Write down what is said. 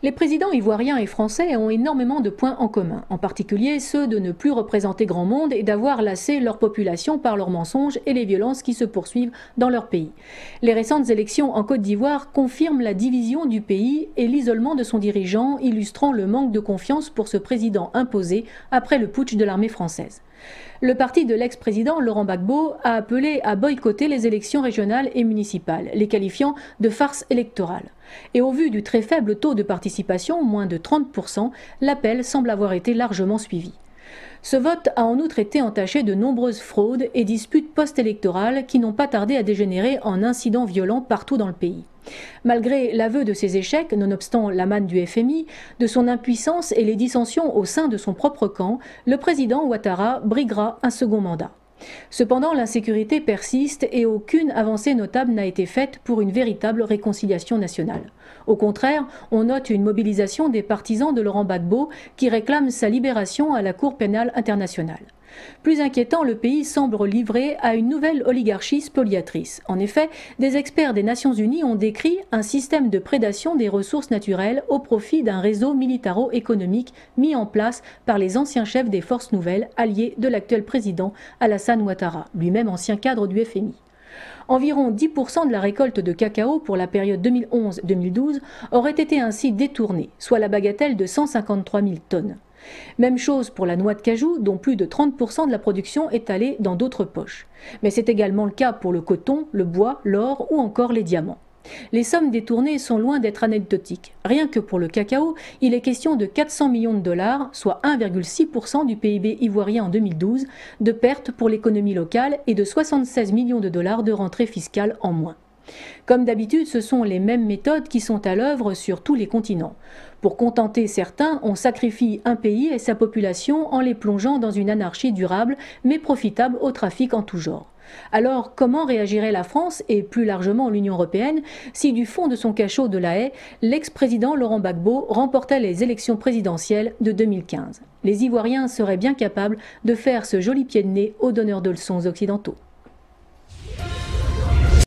Les présidents ivoiriens et français ont énormément de points en commun, en particulier ceux de ne plus représenter grand monde et d'avoir lassé leur population par leurs mensonges et les violences qui se poursuivent dans leur pays. Les récentes élections en Côte d'Ivoire confirment la division du pays et l'isolement de son dirigeant, illustrant le manque de confiance pour ce président imposé après le putsch de l'armée française. Le parti de l'ex-président Laurent Gbagbo a appelé à boycotter les élections régionales et municipales, les qualifiant de farce électorale. Et au vu du très faible taux de participation, moins de 30%, l'appel semble avoir été largement suivi. Ce vote a en outre été entaché de nombreuses fraudes et disputes post-électorales qui n'ont pas tardé à dégénérer en incidents violents partout dans le pays. Malgré l'aveu de ses échecs, nonobstant la manne du FMI, de son impuissance et les dissensions au sein de son propre camp, le président Ouattara briguera un second mandat. Cependant, l'insécurité persiste et aucune avancée notable n'a été faite pour une véritable réconciliation nationale. Au contraire, on note une mobilisation des partisans de Laurent Gbagbo qui réclament sa libération à la Cour pénale internationale. Plus inquiétant, le pays semble livré à une nouvelle oligarchie spoliatrice. En effet, des experts des Nations Unies ont décrit un système de prédation des ressources naturelles au profit d'un réseau militaro-économique mis en place par les anciens chefs des forces nouvelles alliés de l'actuel président Alassane Ouattara, lui-même ancien cadre du FMI. Environ 10% de la récolte de cacao pour la période 2011-2012 aurait été ainsi détournée, soit la bagatelle de 153 000 tonnes. Même chose pour la noix de cajou, dont plus de 30% de la production est allée dans d'autres poches. Mais c'est également le cas pour le coton, le bois, l'or ou encore les diamants. Les sommes détournées sont loin d'être anecdotiques. Rien que pour le cacao, il est question de 400 millions de dollars, soit 1,6% du PIB ivoirien en 2012, de pertes pour l'économie locale et de 76 millions de dollars de rentrées fiscales en moins. Comme d'habitude, ce sont les mêmes méthodes qui sont à l'œuvre sur tous les continents. Pour contenter certains, on sacrifie un pays et sa population en les plongeant dans une anarchie durable, mais profitable au trafic en tout genre. Alors, comment réagirait la France et plus largement l'Union européenne si du fond de son cachot de La Haye, l'ex-président Laurent Gbagbo remportait les élections présidentielles de 2015 ? Les Ivoiriens seraient bien capables de faire ce joli pied de nez aux donneurs de leçons occidentaux.